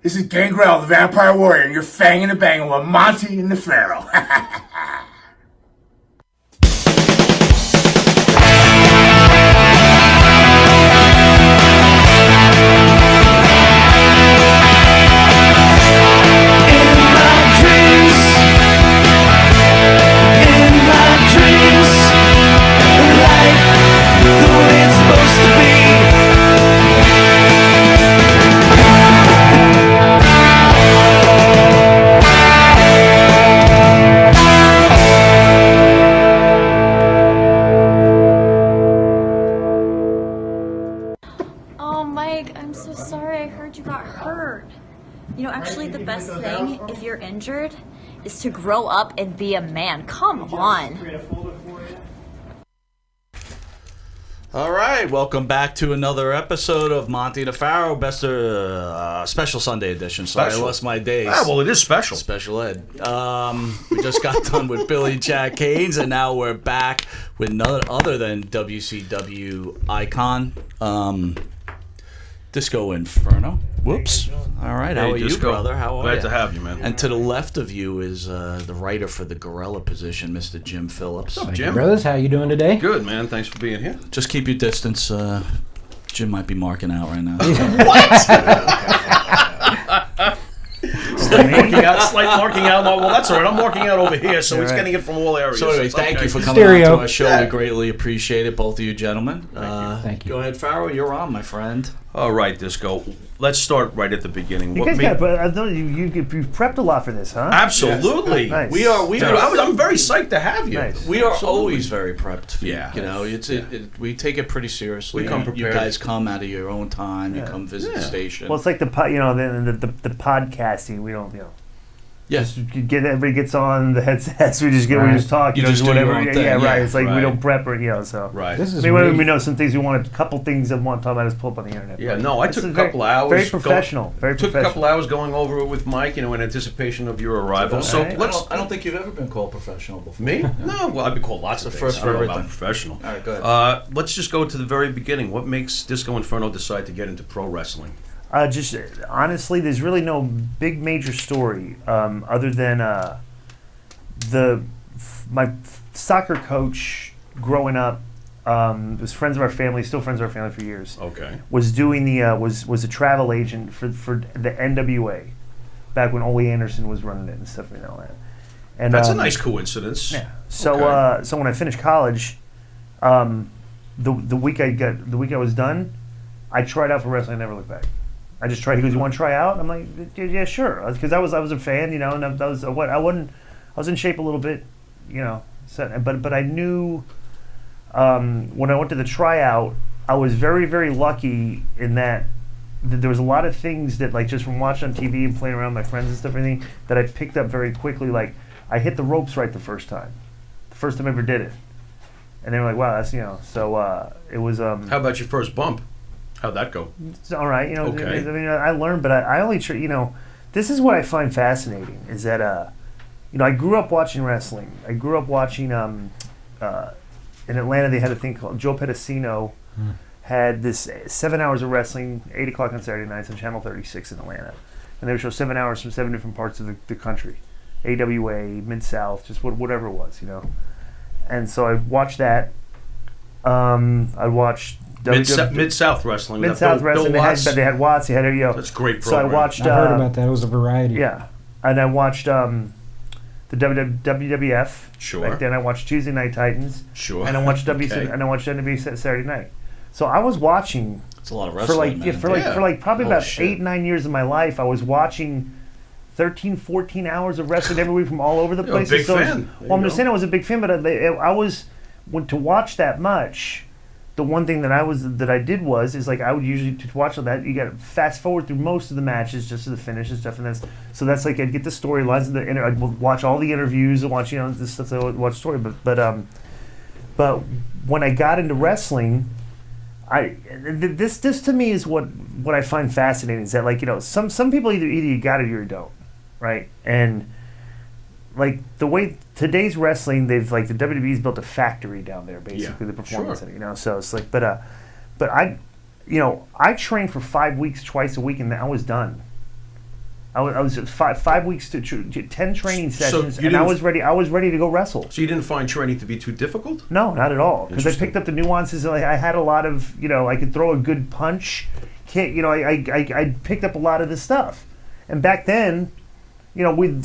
This is Gangrel, the Vampire Warrior, and you're fanging and banging with Monte and the Pharaoh. The best thing, if you're injured, is to grow up and be a man. Come on. All right, welcome back to another episode of Monte The Pharaoh, best special Sunday edition. Sorry, I lost my days. Ah, well, it is special. Special ed. We just got done with Billy Jack Haynes, and now we're back with none other than WCW icon, Disco Inferno. Whoops. All right. How are you, brother? How are you? Glad to have you, man. And to the left of you is the writer for the gorilla position, Mr. Jim Phillips. What's up, Jim? Brothers, how you doing today? Good, man. Thanks for being here. Just keep your distance. Jim might be marking out right now. What? Slight marking out. Well, that's all right. I'm marking out over here, so he's getting it from all areas. So anyway, thank you for coming on to our show. Yeah. We greatly appreciate it, both of you gentlemen. Thank you. Go ahead, Pharaoh. You're on, my friend. All right, Disco. Let's start right at the beginning. You guys you've prepped a lot for this, huh? Absolutely. Yes. Nice. We are. I'm very psyched to have you. Nice. We are always very prepped. Yeah. You know, we take it pretty seriously. We come prepared. You guys come out of your own time. You come visit the station. Well, it's like the podcasting. We don't, Yes. Everybody gets on the headsets. We just talk. You just do whatever. your own thing. Yeah, right. It's like right. We don't prep or so. Right. This is we know some things a couple things I want to talk about is pull up on the internet. Yeah. No, I took a couple hours. Very professional. Took a couple hours going over it with Mike, in anticipation of your arrival. So I don't think you've ever been called professional before. Me? No. Well, I've been called lots of things. First for everything. I'm professional. All right, go ahead. Let's just go to the very beginning. What makes Disco Inferno decide to get into pro wrestling? Just honestly, there's really no big major story other than my soccer coach growing up was friends of our family, still friends of our family for years. Okay. Was doing was a travel agent for the NWA back when Ole Anderson was running it and stuff like that. And that's a nice coincidence. Yeah. So so when I finished college, the week I was done, I tried out for wrestling. I never looked back. I just tried. He goes, "You want to try out?" I'm like, "Yeah, sure," because I was a fan, and I was in shape a little bit, So, but I knew when I went to the tryout, I was very, very lucky in that there was a lot of things that, like, just from watching on TV and playing around with my friends and stuff, everything that I picked up very quickly. Like, I hit the ropes right the first time I ever did it, and they were like, "Wow, that's So it was. How about your first bump? How'd that go? It's all right, Okay. I mean, I learned, but I only, this is what I find fascinating is that, I grew up watching wrestling. I grew up watching, in Atlanta, they had a thing called Joe Pedicino had this 7 hours of wrestling, 8 o'clock on Saturday nights on Channel 36 in Atlanta. And they would show 7 hours from 7 different parts of the country. AWA, Mid-South, just whatever it was, And so I watched that. I watched Mid-South wrestling. Mid-South wrestling. They had Watts. They had That's a great program. So I watched. I heard about that. It was a variety. Yeah, and I watched the WWF. Sure. Back then, I watched Tuesday Night Titans. Sure. And I watched and I watched NWA Saturday Night. So I was watching. It's a lot of wrestling. For probably about shit. 8-9 years of my life, I was watching 13, 14 hours of wrestling every week from all over the place. You're a big fan. I'm just saying I was a big fan, but when to watch that much. The one thing that I did was I would usually to watch all that, you got to fast forward through most of the matches just to the finish and stuff, and that's like I'd get the storylines and I'd watch all the interviews and watch this stuff. I would watch story, but when I got into wrestling, this to me is what I find fascinating is that some people either you got it or you don't, right? And like the way today's wrestling, they've the WWE's built a factory down there, basically the performance center, So it's like, but I trained for 5 weeks twice a week, and I was done. I was at 5 weeks to 10 training sessions, you and I didn't- was ready. I was ready to go wrestle. So you didn't find training to be too difficult? No, not at all. Because I Interesting. picked up the nuances. Like, I had a lot of, I could throw a good punch. I picked up a lot of this stuff. And back then,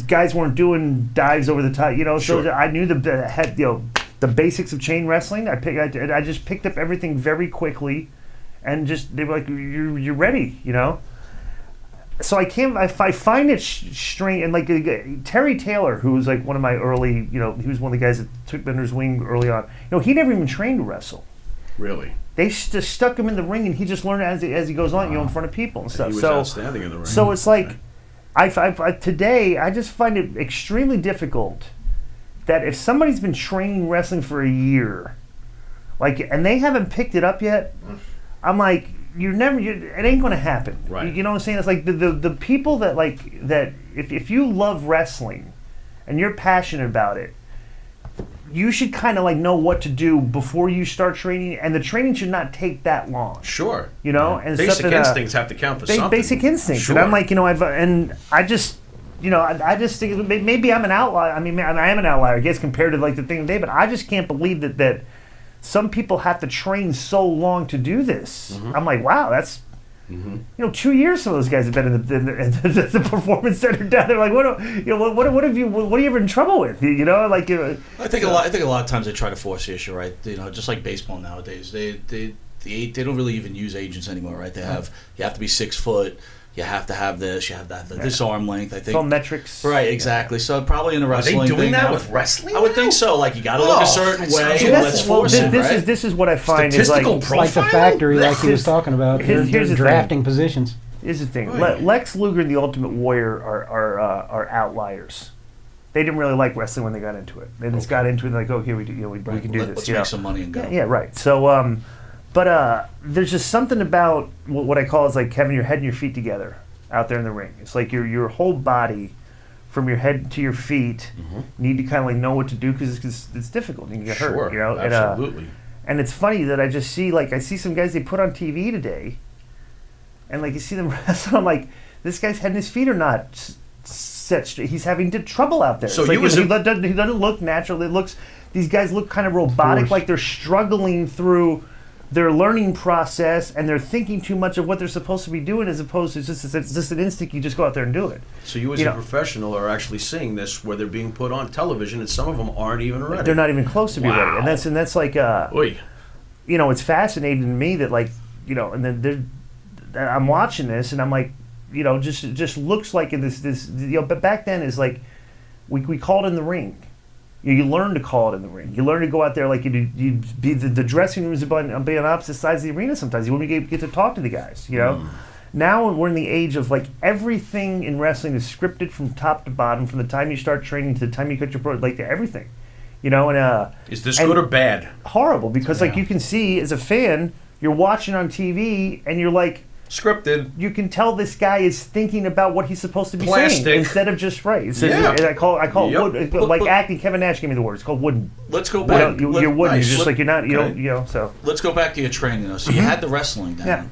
guys weren't doing dives over the top. So Sure. I knew the basics of chain wrestling. I just picked up everything very quickly, and they were like, "You're ready," So I find it strange, and like Terry Taylor, who was like one of my early, he was one of the guys that took me under his wing early on. He never even trained to wrestle. Really? They just stuck him in the ring, and he just learned as he goes on, in front of people and stuff. He was So outstanding in the ring. so it's like, today I just find it extremely difficult that if somebody's been training wrestling for a year, and they haven't picked it up yet, I'm like, it ain't gonna happen. Right. You know what I'm saying? It's like the people that if you love wrestling and you're passionate about it, you should kind of know what to do before you start training, and the training should not take that long. Sure. And basic stuff that, instincts have to count for something. Basic instincts, Sure. and I'm like, I just think maybe I'm an outlier. I mean, I am an outlier, I guess, compared to the thing today. But I just can't believe that some people have to train so long to do this. Mm-hmm. I'm like, wow, that's 2 years. Some of those guys have been in the performance center down there. Like, what have you? What are you ever in trouble with? I think a lot of times they try to force the issue, right? Just like baseball nowadays, they don't really even use agents anymore, right? You have to be 6 foot. You have to have this. You have to have this arm length. I think. It's all metrics. Right, exactly. So probably in the Are wrestling they doing thing that now, with wrestling? I would think so. Like, you got to look a certain way, and let's force it, right? This is what I find is Statistical It's like the profiling? factory, like he was talking about. Here's They're the thing. drafting positions. Here's the thing. Right. Lex Luger and the Ultimate Warrior are outliers. They didn't really like wrestling when they got into it. They just got into it like, okay, we can do this. Let's make some money and go. Yeah, right. So, but there's just something about what I call is like having your head and your feet together out there in the ring. It's like your whole body, from your head to your feet, need to kind of know what to do because it's difficult. You can get hurt. Sure, absolutely. And it's funny that I just see I see some guys they put on TV today, and you see them wrestle. I'm like, this guy's head and his feet are not set straight. He's having trouble out there. So it's he he doesn't look natural. These guys look kind of robotic, Forced. like they're struggling through their learning process, and they're thinking too much of what they're supposed to be doing, as opposed to it's just an instinct. You just go out there and do it. So you as a professional are actually seeing this where they're being put on television, and some of them aren't even ready. They're not even close to be Wow. ready, and that's like Oy. it's fascinating to me that and then I'm watching this and I'm like, just looks like in this but back then is like we call it in the ring. You learn to call it in the ring. You learn to go out there you be the dressing room is on opposite sides of the arena sometimes. You want to get to talk to the guys, Now we're in the age of everything in wrestling is scripted from top to bottom, from the time you start training to the time you cut your pro, everything. Is this good or bad? Horrible, because you can see as a fan, you're watching on TV and you're like, Scripted. you can tell this guy is thinking about what he's supposed to be Plastic. saying instead of just right. It's Yeah. I call it Yep. wood, like acting. Kevin Nash gave me the word. It's called wooden. Let's go back. You're wooden. nice. You're just you're not. You Okay. don't. So Let's go back to your training, though. So you had the wrestling down. Yeah.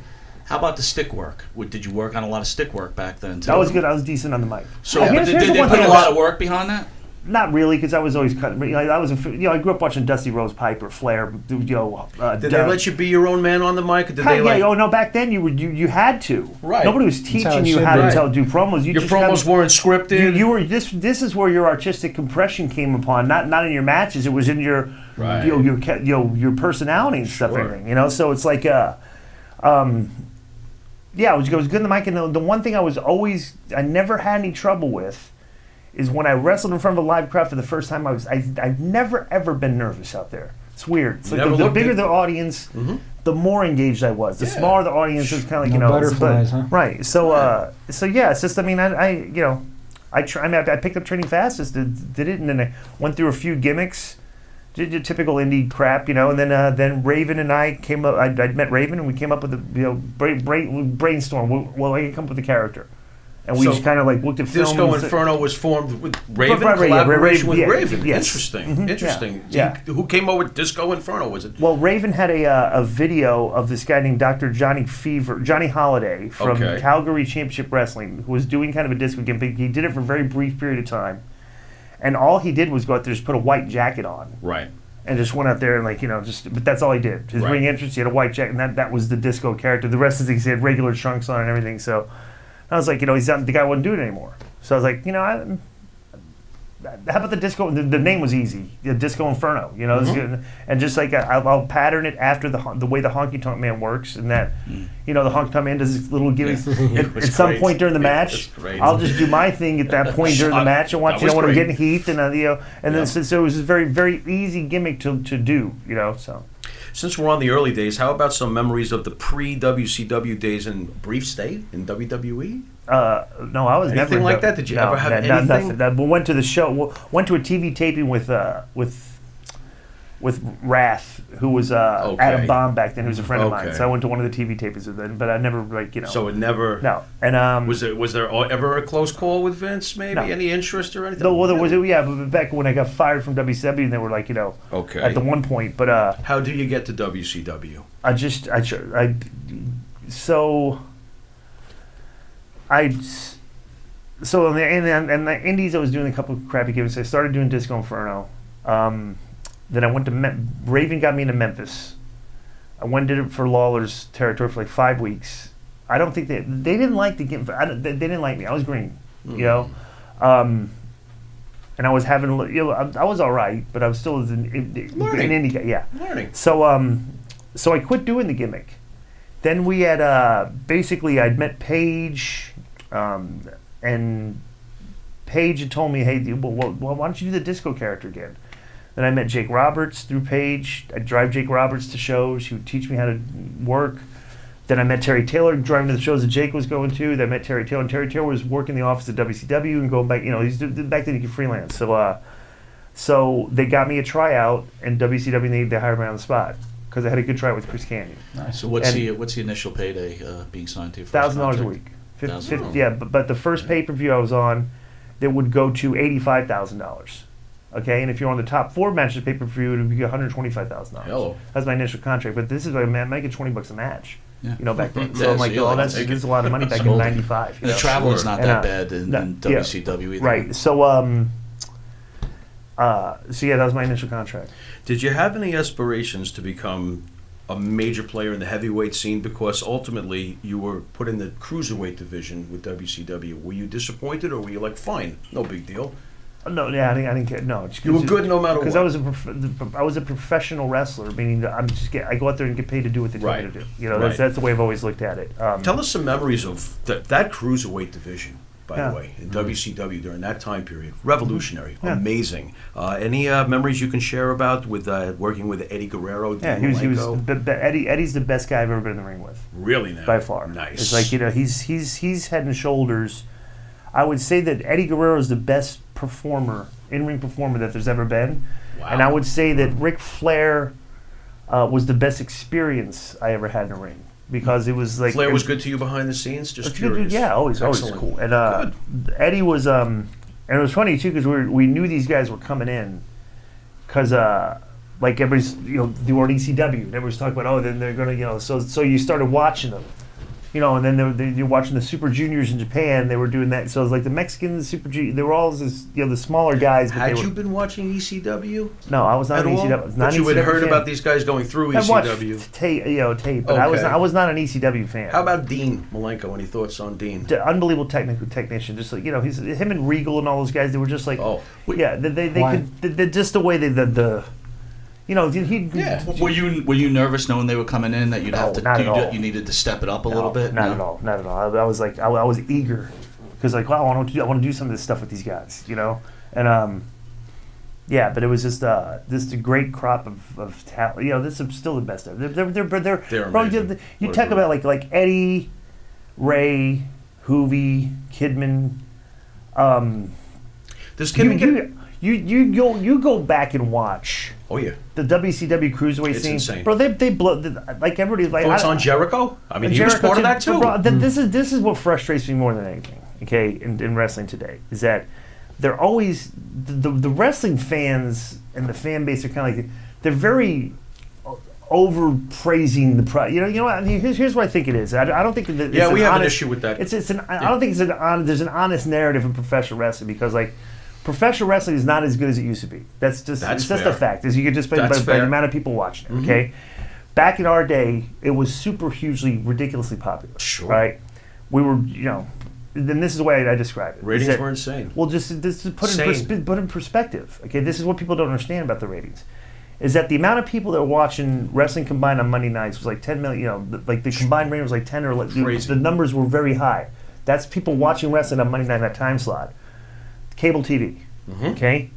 How about the stick work? Did you work on a lot of stick work back then, too? that was good. I was decent on the mic. So Here's- but here's did the they one put thing a I lot was- of work behind that? Not really, because I was always cutting. I was. I grew up watching Dusty Rose Piper, Flair. Did they let you be your own man on the mic? Or did they Oh no! Back then you had to. Right. Nobody was how teaching it you should how be. to do promos. You your just promos had- weren't scripted? You were this is where your artistic compression came upon, not in your matches. It was in your Right. your personality and stuff. Sure. And everything, So it's like yeah, it was good in the mic. And the one thing I never had any trouble with is when I wrestled in front of a live crowd for the first time. I've never ever been nervous out there. It's weird. It's You like never the looked bigger it. the audience, the more engaged I was. The Yeah. smaller the audience was, kind of like No butterflies, huh? right. So yeah, it's just I picked up training fast, just did it, and then I went through a few gimmicks, did your typical indie crap, and then Raven and I came up. I'd met Raven, and we came up with a brainstorm. Well, I can come up with a character, And we So, just kind of like looked at films. Disco Inferno was formed with Raven, Right, yeah, collaboration with yeah, Raven. yes. Interesting, interesting. Yeah. Who came up with Disco Inferno? Was it? Well, Raven had a video of this guy named Dr. Johnny Holiday from Okay. Calgary Championship Wrestling, who was doing kind of a disco gimmick. He did it for a very brief period of time. And all he did was go out there, just put a white jacket on. Right. And just went out there and but that's all he did. His Right. ring entrance, he had a white jacket, and that was the disco character. The rest of the things, he had regular trunks on and everything. So I was like, he's not, the guy wouldn't do it anymore. So I was like, how about the disco? The name was easy, the Disco Inferno. And just like I'll pattern it after the way the Honky Tonk Man works, and that the Honky Tonk Man does his little gimmicks. At some great. point during the Yeah, match, that's great. I'll just do my thing at that point during the match and watch. That was When I'm great. getting heat, and then so it was a very very easy gimmick to do. So. Since we're on the early days, how about some memories of the pre-WCW days and brief stay in WWE? No, I was Anything never like that? Did you ever have anything? Nothing. We went to the show. Went to a TV taping with Wrath, who was Adam Bomb back then, who was a friend of mine. Okay. So I went to one of the TV tapings with them, but I never So it never. No, and Was there ever a close call with Vince? Maybe No. any interest or anything? No, well, there was but back when I got fired from WCW, and they were like, Okay. at the one point. But How do you get to WCW? So in the Indies, I was doing a couple of crappy gimmicks. I started doing Disco Inferno. Then I went to Raven got me into Memphis. I went and did it for Lawler's territory for like 5 weeks. I don't think they didn't like the gimmick. They didn't like me. I was green, and I was having I was all right, but I was still an indie guy. Yeah, Learning. So I quit doing the gimmick. Then we had basically I'd met Paige, and Paige had told me, hey, well, why don't you do the disco character again? Then I met Jake Roberts through Paige. I'd drive Jake Roberts to shows. He would teach me how to work. Then I met Terry Taylor driving to the shows that Jake was going to. Then I met Terry Taylor, and Terry Taylor was working the office at WCW and going back. He's back then he could freelance. So they got me a tryout, and WCW they hired me on the spot because I had a good tryout with Chris Canyon. Nice. So what's the initial payday being signed to? $1,000 a week. Yeah, but the first pay-per-view I was on, that would go to $85,000. Okay, and if you're on the top 4 matches pay-per-view, it would be $125,000. Hello. That's my initial contract. But this is like, man, making $20 a match. Yeah. Back then. Yeah, So I'm so like, you're like, that's take a lot of money back in Sold. '95. The traveling's not And, that bad in WCW either. Right. So yeah, that was my initial contract. Did you have any aspirations to become a major player in the heavyweight scene? Because ultimately you were put in the cruiserweight division with WCW. Were you disappointed, or were you like, fine, no big deal? No, yeah, I didn't care. No, You were good no matter what. Because I was a professional wrestler, meaning that I go out there and get paid to do what they tell me to do. Right. That's the way I've always looked at it. Tell us some memories of that cruiserweight division, by Yeah. the way, in WCW during that time period. Revolutionary, Yeah. amazing. Any memories you can share about with working with Eddie Guerrero? Yeah, Dean he was Malenko? Eddie's the best guy I've ever been in the ring with. Really now? By far. Nice. It's like, he's head and shoulders. I would say that Eddie Guerrero is the best in-ring performer that there's ever been. Wow. And I would say that Ric Flair was the best experience I ever had in a ring. Because it was like... Flair was good to you behind the scenes? Just It's good, curious. yeah, always Excellent. cool. And Eddie was... and it was funny, too, because we knew these guys were coming in. Because... like everybody's, they were on ECW. And everybody's talking about, then they're going to, so you started watching them. And then you're watching the Super Juniors in Japan. They were doing that. So it was like the Mexicans, Super Juniors. They were all just, the smaller guys. But Had they you were, been watching ECW? No, I was not At an all? ECW. But you had heard about these guys going through I watched ECW. tape, but Okay. I was not an ECW fan. How about Dean Malenko? Any thoughts on Dean? Unbelievable technician. Just like he's him and Regal and all those guys. They were just like, yeah, they Why? could just the way he Yeah. Were you nervous knowing they were coming in that you'd No, have to not at all. you needed to step it up a little bit? Not at all. I was like, I was eager because like, wow, I want to do some of this stuff with these guys, and yeah, but it was just this a great crop of talent. This is still the best ever. They're They're amazing. You What a talk group. about like Eddie, Ray, Hoovy, Kidman. Does Kidman get... You go back and watch Oh, yeah. the WCW cruiserweight It's scene, insane. bro. They blow like everybody like. Thoughts on Jericho? I mean, he was Jericho part of too, that, too. Bro, this is what frustrates me more than anything. okay, in wrestling today, is that they're always the wrestling fans and the fan base are kind of like they're very over praising the price. You know what? I mean, here's what I think it is. I don't think that Yeah, we have an issue with that. I don't think there's an honest narrative in professional wrestling because like professional wrestling is not as good as it used to be. That's just a fact. As you can just by the amount of people watching it. Okay, back in our day, it was super hugely ridiculously popular. Sure. Right. We were then this is the way I describe it. Ratings were insane. Well, just put in perspective. Okay, this is what people don't understand about the ratings. Is that the amount of people that were watching wrestling combined on Monday nights was like 10 million, like the combined rating was like 10 or Crazy. The numbers were very high. That's people watching wrestling on Monday night in that time slot. Cable TV, okay?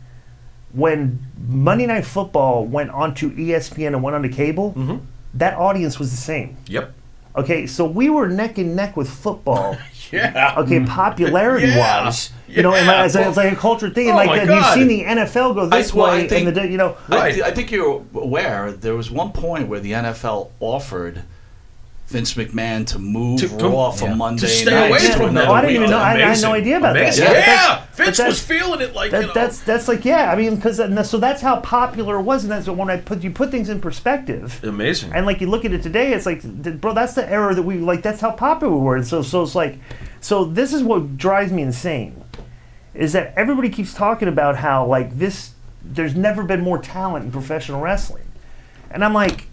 When Monday Night Football went onto ESPN and went onto cable, that audience was the same. Yep. Okay, so we were neck and neck with football. Yeah. Okay, popularity-wise, Yeah. and it's like a culture thing. And Oh, like my you've God. seen the NFL go this way, I think, Right. I think you're aware there was one point where the NFL offered Vince McMahon to move Raw from Monday stay night away to from another that. I didn't even know. weekend. I had no idea about Amazing. that. Yeah, Vince that's- was feeling it like That's like I mean because so that's how popular it was, and that's when you put things in perspective. amazing. And like you look at it today, it's like, bro, that's the era that we like. That's how popular we were. And so it's like, so this is what drives me insane, is that everybody keeps talking about how like there's never been more talent in professional wrestling, and I'm like,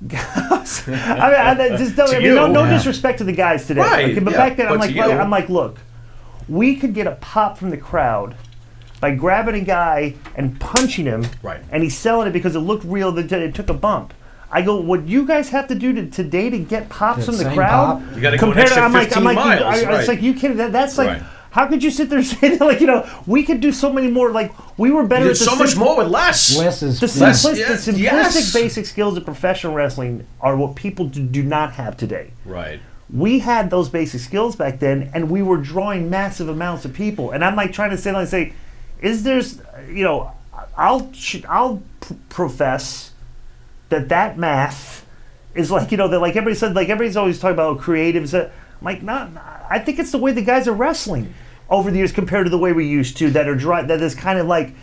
guys, no disrespect to the guys today, Right, okay, but yeah, back then but to you- I'm like, look, we could get a pop from the crowd by grabbing a guy and punching him, Right. and he's selling it because it looked real, that it took a bump. I go, what you guys have to do today to get pops from the same crowd? pop. You gotta go an compared to, extra 15 miles, it's right. like you kidding? That's like, Right. how could you sit there and say that? Like, we could do so many more. Like, we were better There's at the so much more with less. Less is the less. simplistic Yes. basic skills of professional wrestling are what people do not have today. Right. We had those basic skills back then, and we were drawing massive amounts of people. And I'm like trying to say, is there's, I'll profess that math is like, that like everybody said, like everybody's always talking about creatives. I'm like, I think it's the way the guys are wrestling over the years compared to the way we used to. That is kind of like,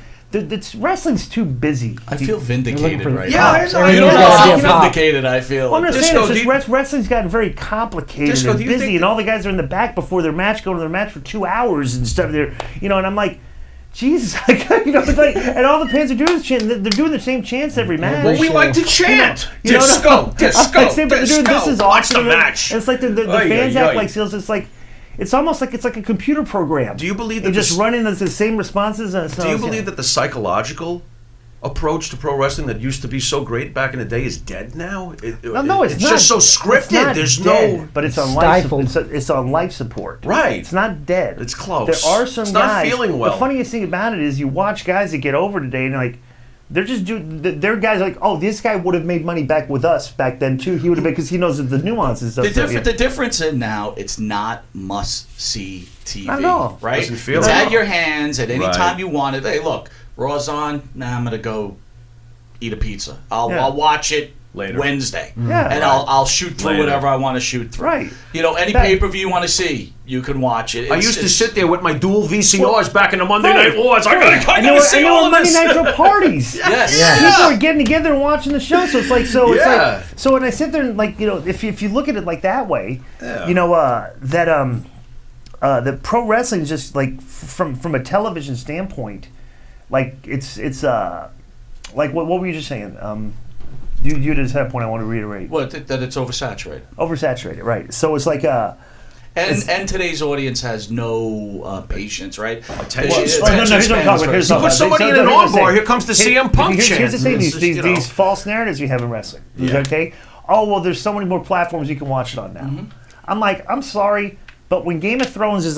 wrestling's too busy. I feel vindicated right Yeah, now. I know. You know There's how gotta be a pop. vindicated I feel. Well, I'm just Disco, saying, do you- wrestling's gotten very complicated Disco, and do you busy, think and all the guys are in the back before their match, going to their match for 2 hours and stuff. There, and I'm like, Jesus, it's like, and all the fans are doing is chant. They're doing the same chants every match. Well, we like to chant. You know, Disco, disco, I'm saying, but they're doing, this is Watch the awesome. match. And it's like the Ay, fans ay, act ay. like seals. It's like, it's almost like it's like a computer program. Do you believe They're that just running the same responses? And Do you believe that the psychological approach to pro wrestling that used to be so great back in the day is dead now? No, it's not. just so It's scripted. not There's dead, no. but it's on Stifled. it's on life support. Right. It's not dead. It's close. There are some It's guys. not feeling well. The funniest thing about it is you watch guys that get over today and like they're just doing. They're guys like, oh, this guy would have made money back with us back then too. He would have been because he knows the nuances of The difference in now, it's not must-see TV, Not at all. right? Doesn't feel It's it. at your hands at any Right. time you want it. Hey, look, Raw's on. Now I'm gonna go eat a pizza. I'll Yeah. watch it Later. Wednesday, Yeah. and I'll shoot through Later. whatever I want to shoot through. Right. Any That- pay-per-view you want to see, you can watch it. I used to sit there with my dual VCRs back in the Monday Right. Night Wars. I gotta And there see all were of Monday this. Nitro parties. Yes. Yeah. People are getting together and watching the show, so it's like it's Yeah. like so when I sit there and like if you look at it like that way, Yeah. the pro wrestling is just like from a television standpoint, like it's like what were you just saying? You just had a point I want to reiterate. Well, that it's oversaturated. Oversaturated, right? So it's like And today's audience has no patience, right? Attention here's what I'm span's talking very about. Here's small. Put somebody in an armbar. Here comes the CM Punk chant. Here's the thing: It's these, just, these false narratives you have in wrestling. Yeah. Okay. Oh well, there's so many more platforms you can watch it on now. I'm like, I'm sorry, but when Game of Thrones is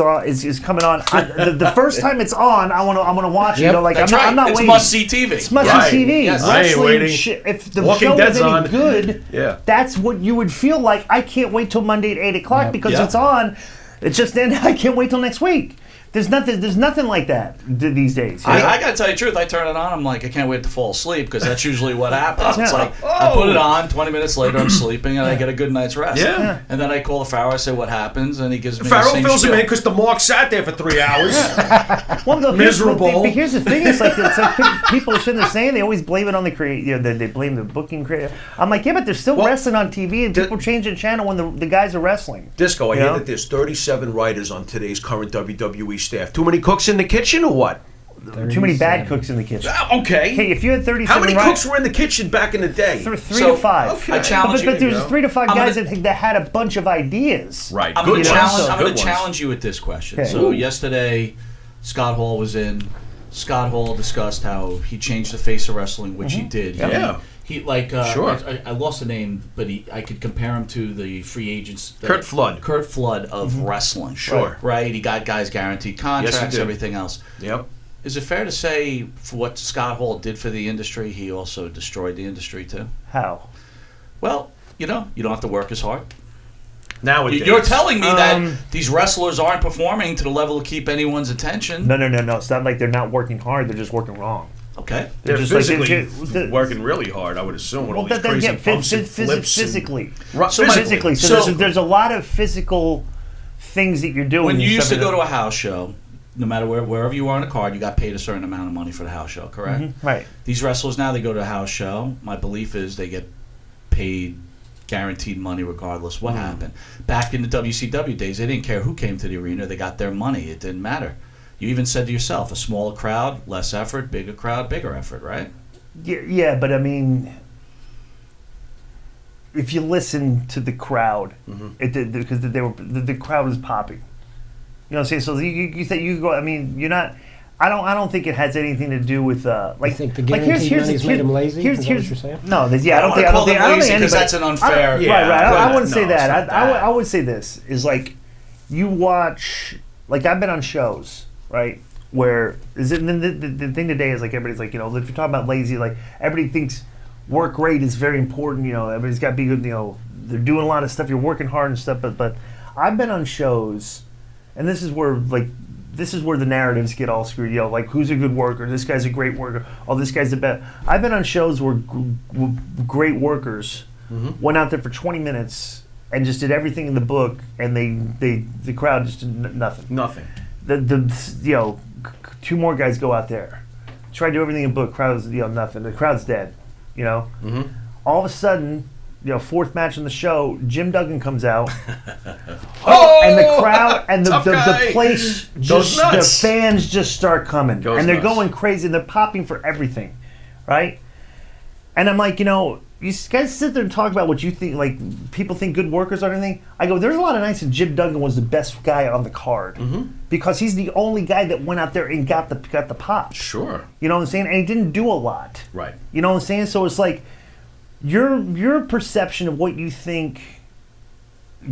coming on, the first time it's on, I want to watch it. Yep. Like That's I'm not it's waiting. must-see TV. It's must Right. see TV. Yes. I ain't Wrestling, waiting. if the Walking show Dead's is any on. good, Yeah. that's what you would feel like. I can't wait till Monday at 8 o'clock because Yeah. it's on. It's just then I can't wait till next week. There's nothing like that these days. I gotta tell you the truth. I turn it on. I'm like, I can't wait to fall asleep because that's usually what happens. It's Yeah. like I put it on. 20 minutes later, I'm sleeping and I get a good night's rest. Yeah. And then I call the Pharaoh. I say what happens, and he gives me. Pharaoh the same fills him spiel. in because the mark sat there for 3 hours. Well, Miserable. But here's the thing: it's like people are sitting there saying they always blame it on the creator. They blame the booking creator. I'm like, yeah, but they're still wrestling on TV, and people change the channel when the guys are wrestling. Disco, I You hear know? that there's 37 writers on today's current WWE staff. Too many cooks in the kitchen or what? Too many bad cooks in the kitchen. Okay. Hey, if you had 37 How many writers, cooks were in the kitchen back in the day? three So, to five. okay. I challenge But you. there's 3 to 5 I'm guys gonna- that had a bunch of ideas. Right. I'm Good going to ones. challenge. I'm Good going to ones. challenge you with this question. Okay. So yesterday, Scott Hall was in. Scott Hall discussed how he changed the face of wrestling, which he did. Yeah. He like Sure. I lost the name, but I could compare him to the free agents. Kurt Flood. Kurt Flood of wrestling. Sure. Right. He got guys guaranteed contracts, did. everything else. Yep. Is it fair to say for what Scott Hall did for the industry, he also destroyed the industry too? How? Well, you don't have to work as hard. Nowadays. You're telling me that these wrestlers aren't performing to the level to keep anyone's attention. No. It's not like they're not working hard. They're just working wrong. Okay. They're just like- physically working really hard, I would assume, with all these crazy bumps and flips. physically. Right, So Physically. So, there's a lot of physical things that you're doing. When you and used to stuff go like to a house show, no matter wherever you were on the card, you got paid a certain amount of money for the house show, correct? that. Right. These wrestlers now, they go to a house show. My belief is they get paid guaranteed money regardless what happened. Back in the WCW days, they didn't care who came to the arena. They got their money. It didn't matter. You even said to yourself, a smaller crowd, less effort, bigger crowd, bigger effort, right? Yeah, but I mean, if you listen to the crowd, it did because the crowd was popping. You know what I'm saying? So you say you go. I mean, you're not. I don't think it has anything to do with I think the like guaranteed money's made them lazy? Is that what you're saying? No, I I don't don't think. wanna call them lazy think because that's an unfair. Right. I wouldn't say no, that. it's not that. I would say this is like you watch. Like I've been on shows, right? Where is it? The thing today is like everybody's like, if you're talking about lazy, like everybody thinks work rate is very important. Everybody's got to be good. They're doing a lot of stuff. You're working hard and stuff. But I've been on shows, and this is where the narratives get all screwed. Like who's a good worker? This guy's a great worker. Oh, this guy's the best. I've been on shows where great workers went out there for 20 minutes and just did everything in the book, and the crowd just did nothing. Nothing. Two more guys go out there, try to do everything in book. Crowd's nothing. The crowd's dead. All of a sudden, fourth match in the show, Jim Duggan comes out. And the crowd and the Tough guy. place Goes just nuts. the fans just start coming, Goes and they're nuts. going crazy and they're popping for everything, right? And I'm like, you guys sit there and talk about what you think, like people think good workers are anything. I go, there's a lot of nights that Jim Duggan was the best guy on the card because he's the only guy that went out there and got the pop. Sure. You know what I'm saying? And he didn't do a lot. Right. You know what I'm saying? So it's like your perception of what you think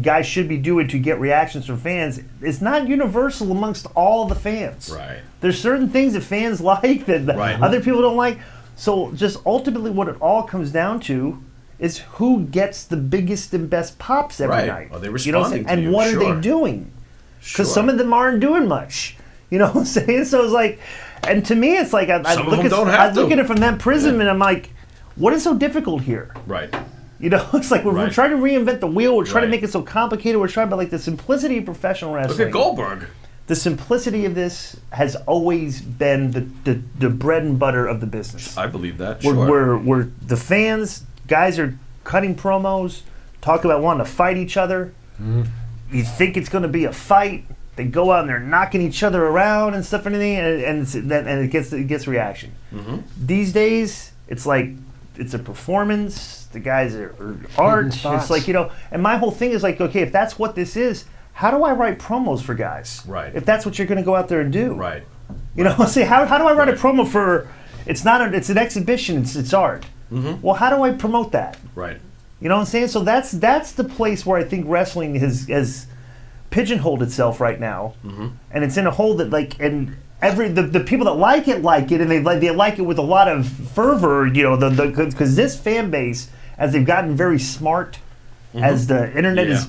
guys should be doing to get reactions from fans is not universal amongst all the fans. Right. There's certain things that fans like that Right. other people don't like. So just ultimately what it all comes down to is who gets the biggest and best pops every Right. night. Are they You know what I'm responding saying? to And you? what are Sure. they doing? Because Sure. some of them aren't doing much. You know what I'm saying? So it's like, and to me it's like I Some of look them at don't I have look to. at it from that prism and I'm like, what is so difficult here? Right. It's like we're Right. trying to reinvent the wheel. We're trying to Right. make it so complicated. We're trying to like the simplicity of professional wrestling. Look at Goldberg. The simplicity of this has always been the bread and butter of the business. I believe that. We're, Sure. we're the fans. Guys are cutting promos, talk about wanting to fight each other. You think it's going to be a fight. They go out and they're knocking each other around and stuff and everything, and it gets reaction. These days, it's like it's a performance. The guys are art. spots. It's like and my whole thing is like, okay, if that's what this is, how do I write promos for guys? Right. If that's what you're going to go out there and do. Right. Say how do I write a Right. promo for? It's it's an exhibition. It's art. Well, how do I promote that? Right. You know what I'm saying? So that's the place where I think wrestling has pigeonholed itself right now, and it's in a hole that and the people that like it, and they like it with a lot of fervor. Because this fan base, as they've gotten very smart, as the internet is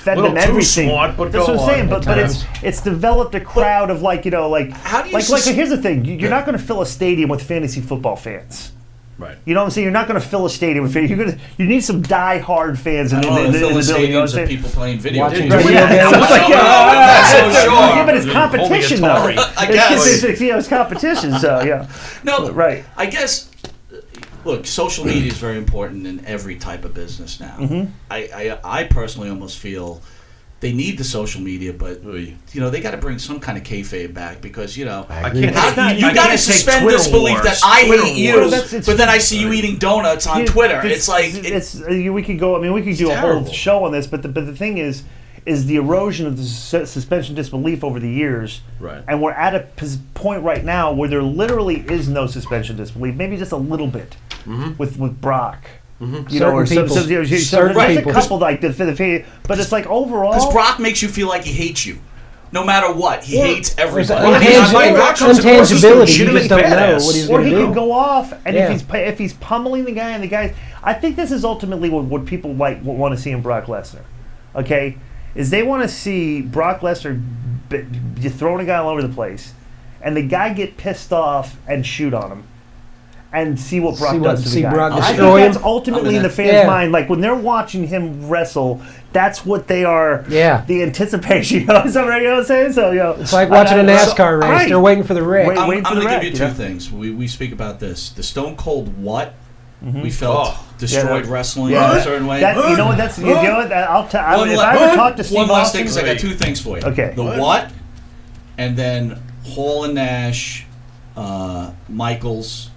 fed Little them too everything. smart, but that's go what I'm saying. on But at it's developed a crowd of like How do you here's the thing: you're not going to fill a stadium with fantasy football fans. Right. You know what I'm saying? You're not going to fill a stadium with fans. You need some die-hard fans in the fill the building. You know what I'm stadiums of saying? people playing video Watching games. video Yeah, games. it's like, That's so sure. yeah, but it's competition, though. Holy I guess. It's competition, so yeah. No, Right. I guess. Look, social media is very important in every type of business now. Mm-hmm. I personally almost feel they need the social media, but they got to bring some kind of kayfabe back because I can't. you got to suspend this belief that I hate you, but then I see you eating donuts on Twitter. It's like we could go. I mean, we could do a whole show on this, but the thing is the erosion of the suspension disbelief over the years. Right. And we're at a point right now where there literally is no suspension disbelief, maybe just a little bit with Brock. You know, or Certain there's people. a couple like but it's like overall. because Brock makes you feel like he hates you, no matter what. He hates everybody. Intangibility. You just don't know what he's Or going he to could do. go off, and Yeah. if he's pummeling the guy, and the guy, I think this is ultimately what people want to see in Brock Lesnar. Okay, is they want to see Brock Lesnar throwing a guy all over the place, and the guy get pissed off and shoot on him. And see what Brock does to the guy. Brock I think destroy him. that's ultimately in the fans' mind. Like when they're watching him wrestle, that's what they are. Yeah. The anticipation. You know what I'm saying? So it's like watching a NASCAR race. right. They're waiting for the wreck. Wait. I'm for going the to wreck, give you you two know? things. We speak about this. The Stone Cold what we felt destroyed Yeah. wrestling Yeah. in a certain way. You know what? That's you know what? If I ever talk to Steve one last thing, Austin, because I got two things for you. Okay. The what, and then Hall and Nash, Michaels,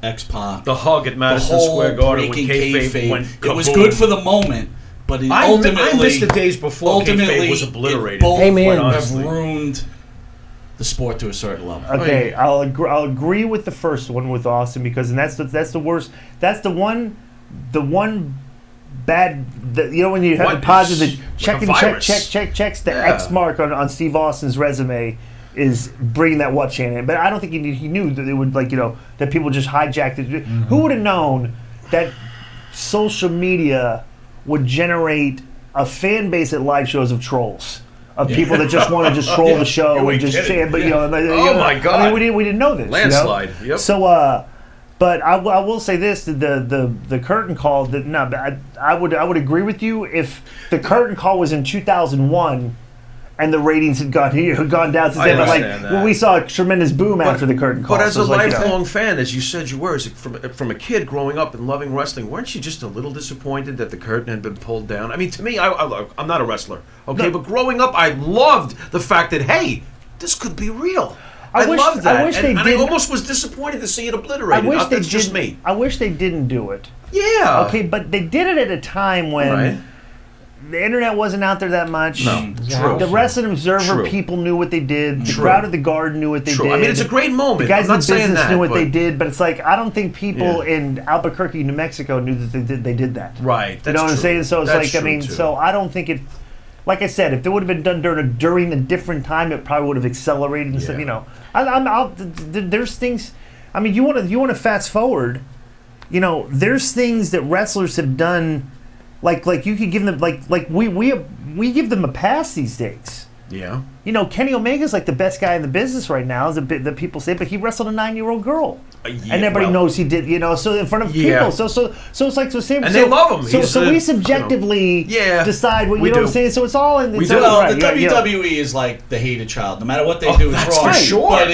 X-Pac. The hug at The Madison whole Square Garden when breaking kayfabe went It was kaboom. good for the moment, but I ultimately, miss the days before ultimately, kayfabe was obliterated. Both Hey, man. have honestly. ruined the sport to a certain level. okay, I'll agree with the first one with Austin because that's the worst. That's the one bad. When you have What? the positive Like a checks the Yeah. X mark on Steve Austin's resume is bringing that what chant in. But I don't think he knew that it would that people just hijacked it. Who would have known that social media would generate a fan base at live shows of trolls? Of people that just want to just troll the show You're and just kidding. say, but Oh my God. I mean, we didn't know this. Landslide. Yep. So, but I will say this: the curtain call. I would agree with you if the curtain call was in 2001. And the ratings had gone down since then. But understand that. when we saw a tremendous boom after the curtain call. But as So a it's like, lifelong fan, as you said you were, from a kid growing up and loving wrestling, weren't you just a little disappointed that the curtain had been pulled down? I mean, to me, I'm not a wrestler, okay? No. But growing up, I loved the fact that, hey, this could be real. I wish- loved that. I wish they and I didn't- almost was disappointed to see it I obliterated. wish they That's just didn't- me. I wish they didn't do it. Yeah. Okay, but they did it at a time when Right. the internet wasn't out there that much. No. True. The Wrestling Observer True. people knew what they did. The True. crowd at the Garden knew what they True. did. I mean, it's a great moment. The guys I'm not in saying business that, knew what but- they did, but it's like I don't think people Yeah. in Albuquerque, New Mexico, knew that they did that. Right. You know what I'm saying? So it's That's like true, I mean, too. so I don't think it. Like I said, if it would have been done during a different time, it probably would have accelerated and stuff. Yeah. You know, there's things. I mean, you want to fast forward. You know, there's things that wrestlers have done. Like you could give them like we give them a pass these days. Yeah. You know, Kenny Omega's like the best guy in the business right now, is a bit that people say, but he wrestled a 9-year-old girl, Yeah, and everybody well, knows he did. You know, so in front of Yeah. people, so it's like same. And so, they love him. So, He's so a- we subjectively Yeah, decide what we you know do. what I'm saying. So it's all in. It's do. all Well, right, the yeah, WWE is like the hated child. No matter what they Oh, do, it's that's wrong. for sure. But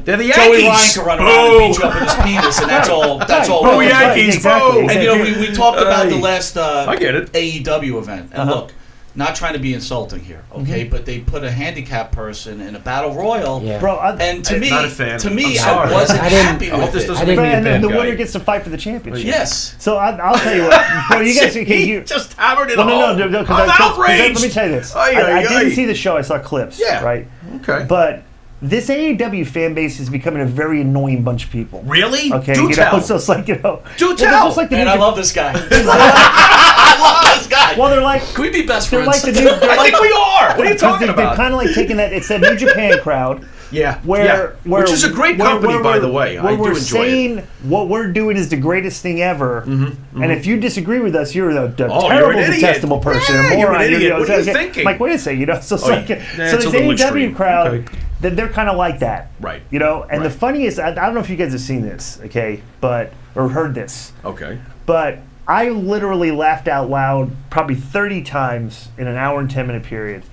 They're the Joey Yankees. Ryan can run around and beat you up with his penis, and that's all. That's all. Boo relevant. Yankees, exactly. boo! And we talked about the Hey. last I get it. AEW event, and Uh-huh. look, not trying to be insulting here, okay, but they put a handicapped person in a battle royal, Yeah. bro. and to I'm me, not a fan. to me, I'm sorry. I wasn't I didn't- happy I hope with this it. doesn't I make me a and bad the guy. winner gets to fight for the championship. Yes. So I'll tell you what, bro. You guys, okay, He you. just hammered it Well, home. no, I'm 'cause outraged. let me tell you this. Ay, I ay, didn't ay. see the show. I saw clips. Yeah. Right. Okay. But this AEW fan base is becoming a very annoying bunch of people. Really? Okay. Do you tell. know, so it's like Do they're tell. just like the Man, New I love this guy. I love this guy. God. Well, they're like. Can we be best They're friends? like the new. I think we are. What are you talking They're about? kind of like taking that. It's that New Japan crowd. Yeah, Where which is a great company, by the way. I do we're enjoy saying it. what we're doing is the greatest thing ever, and if you disagree with us, you're a you're terrible, an idiot. detestable person. Yeah, a you're moron. an idiot. What are you okay. thinking? Like, wait a second, so it's like, it's so a this little AEW extreme. crowd, Okay. they're kind of like that, Right. And the Right. funniest, I don't know if you guys have seen this, okay, or heard this, Okay. but I literally laughed out loud probably 30 times in an hour and 10-minute period.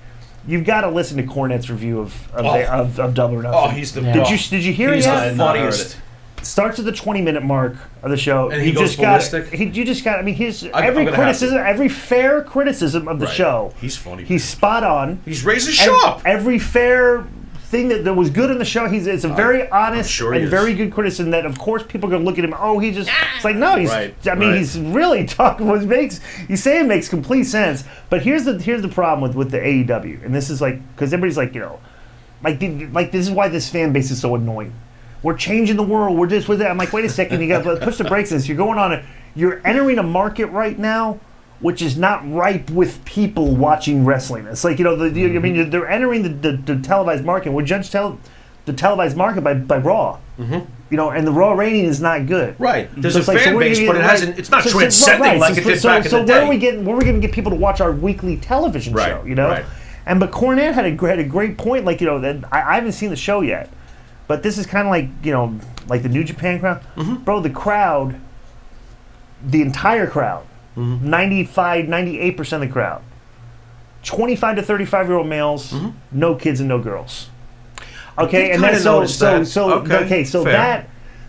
You've got to listen to Cornette's review of Double or Nothing. Oh, he's the Did you hear it He's yet? the funniest. Starts at the 20-minute mark of the show. And he You goes just got. ballistic? You just got. I mean, I'm gonna have to. every fair criticism of the Right. show. He's funny. He's spot on. He's raised his show up. Every fair thing that was good in the show, it's a very honest sure he and is. very good criticism. That of course people are gonna look at him. Oh, he just. It's like no, he's. Right, I mean, right. he's really talking. What makes you say it makes complete sense. But here's the problem with the AEW, and this is like because everybody's like like this is why this fan base is so annoying. We're changing the world. We're just with it. I'm like, wait a second. You got to push the brakes on this. You're going on you're entering a market right now, which is not ripe with people watching wrestling. It's like I mean, they're entering the televised market. We judge the televised market by Raw. And the Raw rating is not good. Right. There's So a it's like, so fan we're base, gonna but get- it hasn't. It's not transcending like it did back in the day. where are we going to get people to watch our weekly television Right, show? right. But Cornette had a great point. Like that I haven't seen the show yet, but this is kind of like like the New Japan crowd, bro. The crowd, the entire crowd, 98% of the crowd, 25 to 35-year-old males, no kids and no girls. Okay, and then fair.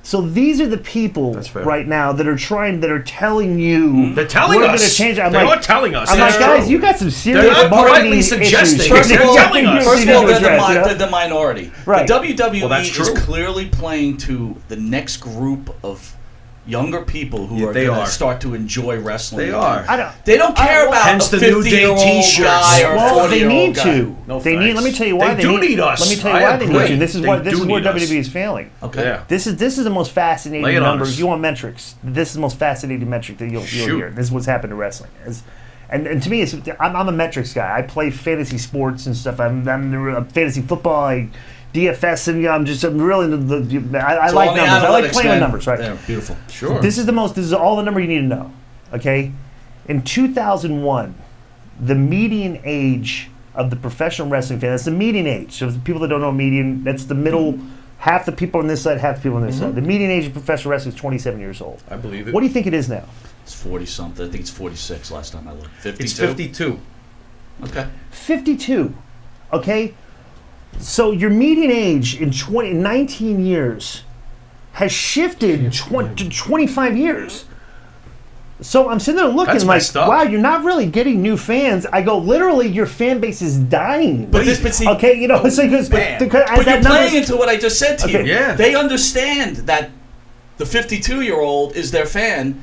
so these are the people That's fair. right now that are telling you They're telling we're us. gonna change it. I'm They're like, not telling us. I'm That's like, guys, true. you got some serious They're not politely marketing suggesting. issues. First of They're all, telling us. they're address, the minority. Right. The WWE Well, that's is true. clearly playing to the next group of younger people who are they going are. to start to enjoy wrestling. They again. are. They don't care about Hence a the New Day 50-year-old t-shirts. guy or a Well, they 40-year-old need guy. to. No They need. thanks. Let me tell you why They do need us. Let me tell you I why they need agree. to. This is They where do need us. WWE is failing. Okay. Yeah. This is the most fascinating Lay it on number. us. If you want metrics, this is the most fascinating metric that you'll Shoot. hear. This is what's happened to wrestling. And to me, I'm a metrics guy. I play fantasy sports and stuff. I'm fantasy football. DFS and I'm really I So like on the numbers. I like analytics, playing man, with numbers, right? Yeah, beautiful. Sure. This is all the number you need to know. Okay, in 2001, the median age of the professional wrestling fan. That's the median age. So for the people that don't know median, that's the middle. Half the people on this side, half the people on this side. The median age of professional wrestling is 27 years old. I believe it. What do you think it is now? It's 40-something. I think it's 46 last time I looked. 52? It's 52. Okay. 52. Okay, so your median age in 19 years has shifted to 25 years. So I'm sitting there looking That's like, messed up. wow, you're not really getting new fans. I go, literally, your fan base is dying. But see, okay, it's like because man. as But that you're number, playing into what I just said to Okay. you. Yeah. They understand that the 52-year-old is their fan.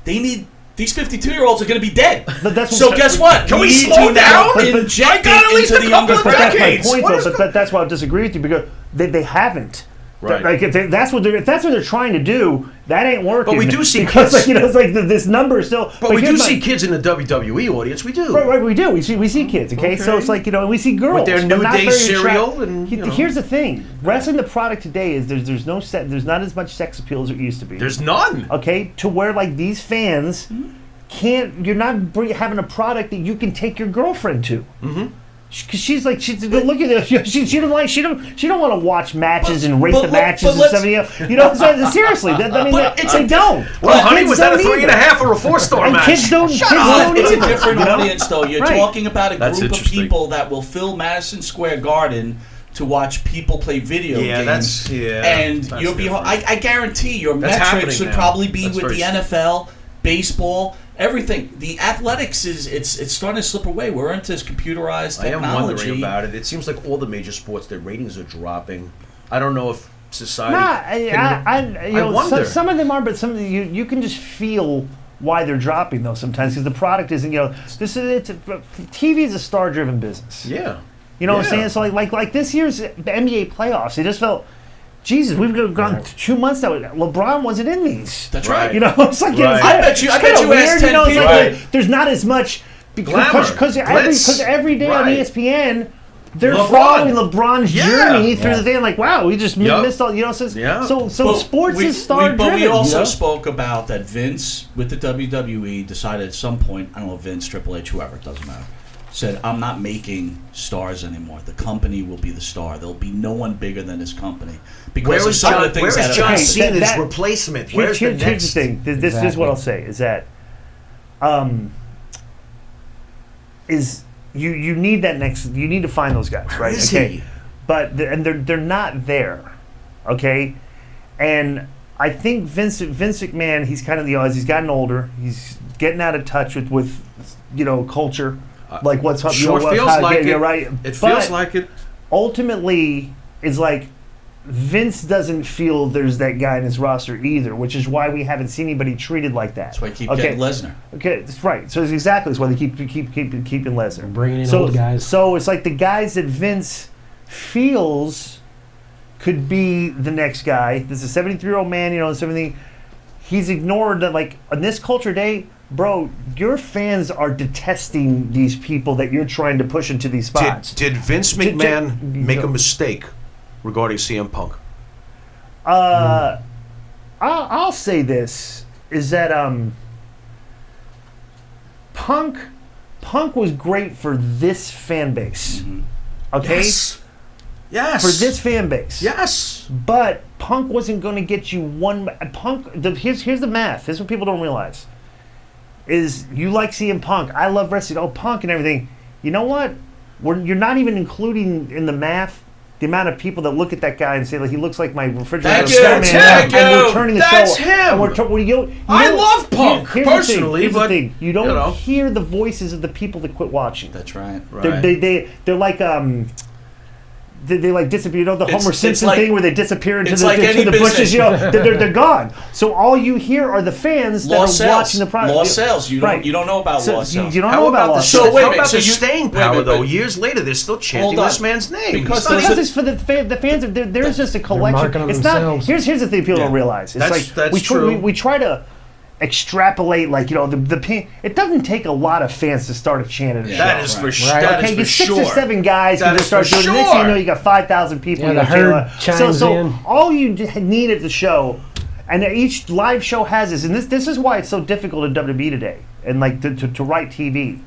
They need these 52-year-olds are going to be dead. But that's So what- guess what? Can we You need slow to down? now But- inject I got at it least into a the couple younger of but that's my decades. point, What though. is But that's why I disagree with you because they haven't. Right. Like if that's what they're trying to do, that ain't working. But we do see because kids. it's like this number is still. But we do here's my- see kids in the WWE audience. We do. Right, we do. We see kids. Okay, so it's like we see girls With their but New not Day very cereal and, you know. Here's the thing: wrestling, the product today is there's not as much sex appeal as it used to be. There's none. Okay, to where like these fans can't. You're not having a product that you can take your girlfriend to. Mm-hmm. Cause she's look at this. She don't want to watch matches and rate but the let- matches but and let's- stuff. You know, seriously. They don't. Well, honey, Kids was that a don't 3.5 or a 4-star And match? kids don't. Kids But don't it's a either, different you know? audience, though. You're Right. talking about a That's group of interesting. people that will fill Madison Square Garden to watch people play video games. And that's you'll be. different. I guarantee your That's metrics happening would now. probably be That's with very the NFL, baseball, everything. The athletics it's starting to slip away. We're into this computerized I am technology. wondering about it. It seems like all the major sports, their ratings are dropping. I don't know if society. I wonder. some of them are, but some of you can just feel why they're dropping though sometimes because the product isn't. TV is a star-driven business. Yeah. You know what I'm Yeah. saying? So like this year's NBA playoffs, it just felt. Jesus, we've gone 2 months now. LeBron wasn't in these. That's right. You know, it's like Right. I bet you it's ask kinda 10 it's like people. there's not as much Because every day on ESPN, they're LeBron. following LeBron's journey through Yeah. the day. And like, wow, we just missed all. So Well, sports is star driven. But we also spoke about that Vince with the WWE decided at some point, I don't know, Vince, Triple H, whoever, it doesn't matter, said, I'm not making stars anymore. The company will be the star. There'll be no one bigger than this company. Because of some of the things where is that John have Cena's replacement? Where's the Here's next? the thing. This is what I'll say is that is you need that next. You need to find those guys, right? is okay, he? but they're not there, okay. And I think Vince McMahon, he's kind of as he's gotten older, he's getting out of touch with culture, like what's up. Sure feels like it. Right. It feels like it. Ultimately, it's like Vince doesn't feel there's that guy in his roster either, which is why we haven't seen anybody treated like that. That's why I keep getting Lesnar. Okay, that's right. So it's exactly that's why they keep keeping Lesnar. Bringing in old guys. So it's like the guys that Vince feels could be the next guy. This is a 73-year-old man, and everything. He's ignored that, like, on this culture day, bro, your fans are detesting these people that you're trying to push into these spots. Did Vince McMahon make a mistake regarding CM Punk? I'll say this is that Punk was great for this fan base. Okay? Yes. For this fan base. Yes. But Punk wasn't going to get you one. Here's the math. This is what people don't realize. Is you like CM Punk. I love wrestling. Oh, Punk and everything. You know what? You're not even including in the math the amount of people that look at that guy and say, like, he looks like my refrigerator. Thank you. And we're turning the That's show. him. And I love Punk personally, here's but the thing. You don't hear the voices of the people that quit watching. That's right. They're like they like disappear. The Homer Simpson like, thing where they disappear into like the bushes. They're gone. So all you hear are the fans that are watching the product. Lost sales. You don't know about lost sales. You don't know about lost sales. sales. Wait a How minute, about so the you- staying wait a power, minute, though? but- Years later, they're still chanting Hold on. this man's name. Because It's for the fans. There's just a collection. marking on It's themselves. not. Here's the thing people don't realize. It's That's like true. we try to extrapolate, like, the it doesn't take a lot of fans to start a chant at a show. That is for sure. Right. That Okay, is you for 6 sure. or 7 guys That can just is start for doing it. Next thing you sure. know, you got 5,000 people. Yeah, you the got herd chimes so in. all you need at the show, and each live show has this, and this is why it's so difficult in WWE today, and like to write TV,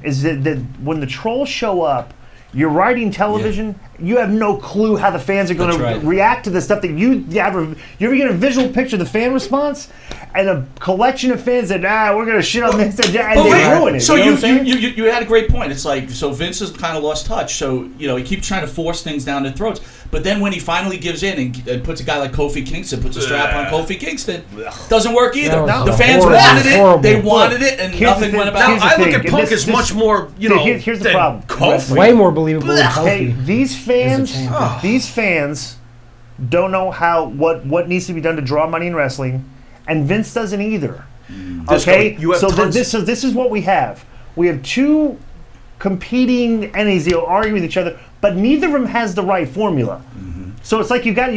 is that when the trolls show up, you're writing television. You have no clue how the fans are going to react to the stuff that you have. You ever get a visual picture of the fan response, and a collection of fans that we're going to shit on this, and they ruin it. So you know what I'm saying? you had a great point. It's like, so Vince has kind of lost touch. So he keeps trying to force things down their throats. But then when he finally gives in and puts a guy like Kofi Kingston, puts a strap on Kofi Kingston, doesn't work either. The fans wanted it. They wanted it, and nothing went about it. I look at Punk as much more, here's the than problem. Kofi. Way more believable than Hey, Kofi. these fans don't know what needs to be done to draw money in wrestling, and Vince doesn't either. Okay, you have so tons- this is what we have. We have two competing entities that argue with each other, but neither of them has the right formula. So it's like you've got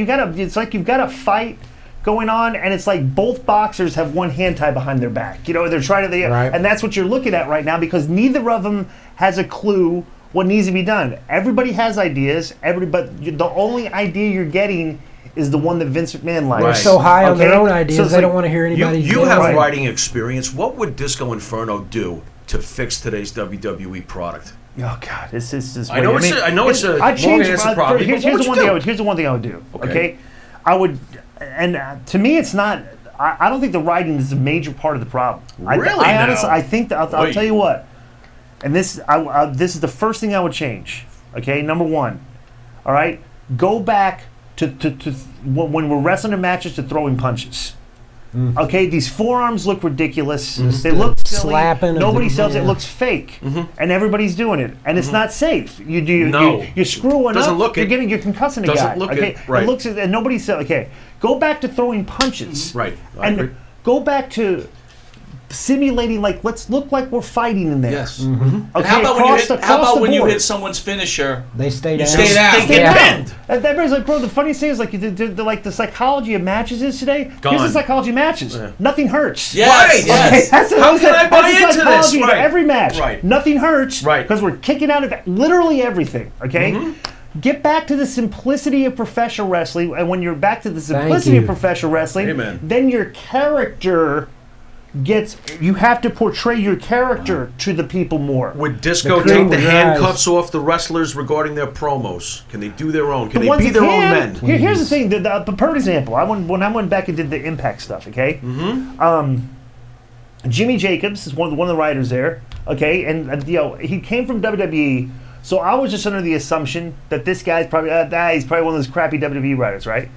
a fight going on, and it's like both boxers have one hand tied behind their back. They're trying to, Right. and that's what you're looking at right now, because neither of them has a clue what needs to be done. Everybody has ideas. But the only idea you're getting is the one that Vince McMahon likes. They're so high on their own ideas, So it's they like, don't want to hear anybody. You have Right. writing experience. What would Disco Inferno do to fix today's WWE product? Oh God, this is just. I know it's a I changed. long-answer problem, Here's but what the would one you thing. do? Here's the one thing I would do. Okay. Okay, I would, and to me, it's not. I don't think the writing is a major part of the problem. Really? I honestly, now? I think that I'll tell you what. And this is the first thing I would change. Okay, number one. All right, go back to when we're wrestling in matches to throwing punches. Okay, these forearms look ridiculous. They look silly. Slapping. Nobody sells it. It looks fake, and everybody's doing it, and it's not safe. You screw one Doesn't up. look you're it. You're concussing a Doesn't guy. look okay, it. Right. It looks, and nobody sells. Okay, go back to throwing punches. Right. I And agree. go back to simulating like let's look like we're fighting in there. Yes. Okay. And how about across when the you board. hit someone's finisher? They stay You down. stay down. They get pinned. And everybody's like, bro, the funniest thing is like the psychology of matches is today. Gone. Here's the psychology of matches. Nothing hurts. Yes. Right. Yes. How can I buy that's the into this? psychology of Right. every match. Right. Nothing hurts. Right. Because we're kicking out of literally everything. Okay. Get back to the simplicity of professional wrestling, and when you're back to the simplicity of you. professional wrestling, Amen. then your character you have to portray your character to the people more. Would Disco The take cream the was handcuffs off the wrestlers regarding their promos? Can they do their own? Can The they ones be that their own can, men? Here's the thing. The perfect example. When I went back and did the Impact stuff. Okay. Jimmy Jacobs is one of the writers there. Okay, and he came from WWE, so I was just under the assumption that this guy's probably he's probably one of those crappy WWE writers, right?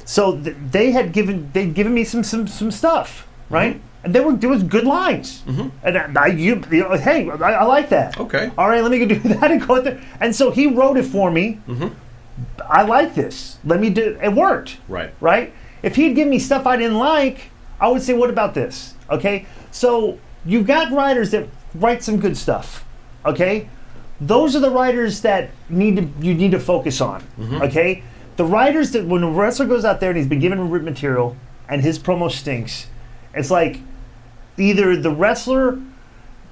So they'd given me some stuff, right? And there was good lines, and I like that. Okay. All right, let me go do that and go out there. And so he wrote it for me. I like this. Let me do. It worked. Right. Right. If he'd give me stuff I didn't like, I would say, "What about this?" Okay. So you've got writers that write some good stuff. Okay. Those are the writers that you need to focus on. Okay. The writers that when a wrestler goes out there and he's been given written material and his promo stinks, it's like either the wrestler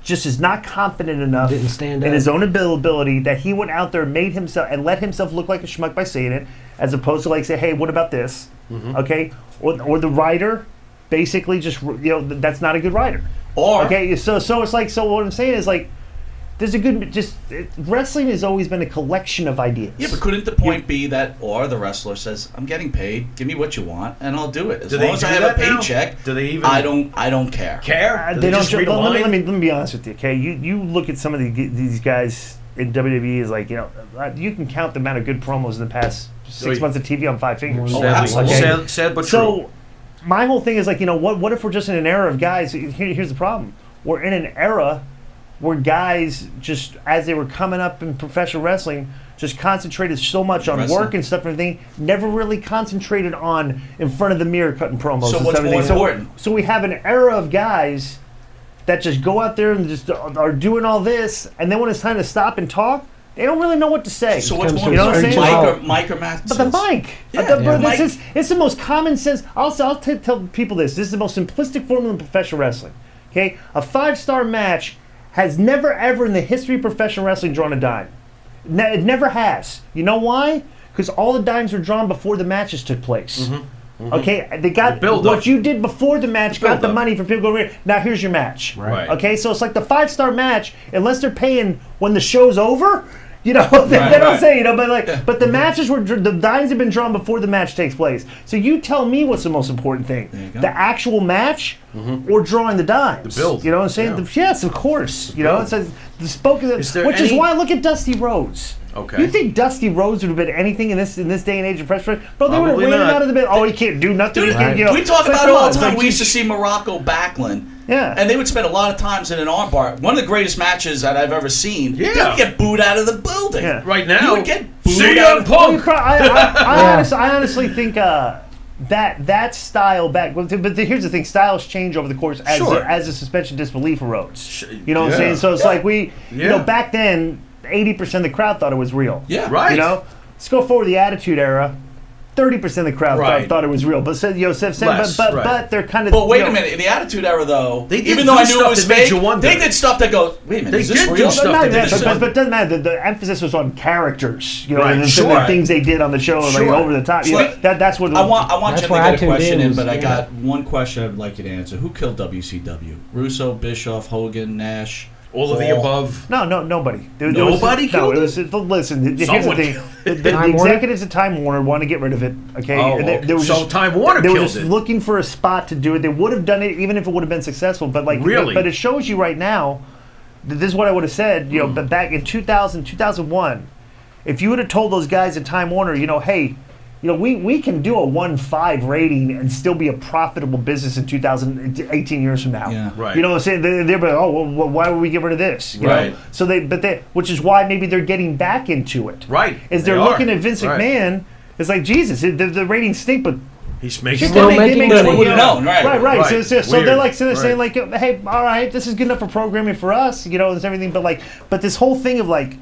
just is not confident enough Didn't stand in up. his own ability that he went out there and made himself and let himself look like a schmuck by saying it, as opposed to like say, hey, what about this? Okay, or the writer basically just that's not a good writer. Or Okay, so it's like what I'm saying is like there's a good wrestling has always been a collection of ideas. yeah, but couldn't the point be that or the wrestler says, "I'm getting paid. Give me what you want, and I'll do it. As Do long they as do I have that a now? paycheck, Do they even I don't care." care? Do They don't. just read a line? Let me be honest with you. Okay, you look at some of these guys in WWE is like you can count the amount of good promos in the past 6 months of TV on 5 fingers. Oh, Sadly, absolutely. sad but true. So my whole thing is like what if we're just in an era of guys? Here's the problem: we're in an era where guys just as they were coming up in professional wrestling just concentrated so much on Wrestling. work and stuff and everything, never really concentrated on in front of the mirror cutting promos. So and what's stuff and more everything. important? So we have an era of guys that just go out there and just are doing all this, and then when it's time to stop and talk, they don't really know what to say. So what's comes more to what I'm important, saying? Mike or Matt? But the mic. Yeah, Bro, Mike. it's the most common sense. I'll tell people this. This is the most simplistic formula in professional wrestling. Okay? A 5-star match has never, ever in the history of professional wrestling drawn a dime. It never has. You know why? Because all the dimes were drawn before the matches took place. Okay? They got The build-up. what you did before the match, got the build-up. money for people to go, now here's your match. Right. Okay? So it's like the 5-star match, unless they're paying when the show's over. They don't right. say, but the matches the dimes have been drawn before the match takes place. So you tell me what's the most important thing: you go. the actual match or drawing the dimes. The build. You know what I'm saying? Yeah. Yes, of course. It says the spoken, Is there which is any- why I look at Dusty Rhodes. Okay. You think Dusty Rhodes would have been anything in this day and age of press? Bro, they would have Probably ran him not. out of the bed. Oh, he can't do nothing. Dude, He can't, we talk It's like, about it come all on, the it's time. like, We used to see Morocco Backlund. Yeah. And they would spend a lot of times in an armbar. One of the greatest matches that I've ever seen. Yeah. They would get booed out of the building. Yeah. Right now, You would get booed CM out of Punk. I honestly think that style back. But here's the thing: styles change over the course as Sure. as the suspension of disbelief erodes. You know what I'm Yeah. saying? So it's like Yeah. back then, 80% of the crowd thought it was real. Yeah. Right. You know, let's go forward to the Attitude Era. 30% of the crowd Right. thought it was real, but Less, right. but they're kind of. But wait a minute, in the Attitude Era, though, They did even though I do knew it stuff was that made fake, you wonder. they did stuff that goes, wait a minute, They is this did do real? stuff But that it did doesn't matter. The emphasis was on characters, Right, and sure. the things they did on the show, like Sure. over the top. So That's what I want That's you to why I get a tuned question in, in, but I yeah. got one question I'd like you to answer. Who killed WCW? Russo, Bischoff, Hogan, Nash? All of the above. No, nobody. Nobody killed it was, listen, here's the Someone thing. killed The Time Warner? executives at Time Warner wanted to get rid of it. Okay, Oh, And they were so just, Time Warner they were killed just it. looking for a spot to do it. They would have done it even if it would have been successful. But Really? but it shows you right now. This is what I would have said. But back in 2000, 2001, if you would have told those guys at Time Warner, hey. We can do a 1.5 rating and still be a profitable business in 18 years from now. Yeah. Right. You know what I'm saying? They're like, oh, well, why would we get rid of this? You Right. know? So which is why maybe they're getting back into it. Right. Is They they're are. looking at Vince Right. McMahon. It's like Jesus. The ratings stink, but He's making Still money. making money. money. Would've known, right? Right. Right. So they're like Weird. saying like, hey, all right, this is good enough for programming for us, and everything. But this whole thing of like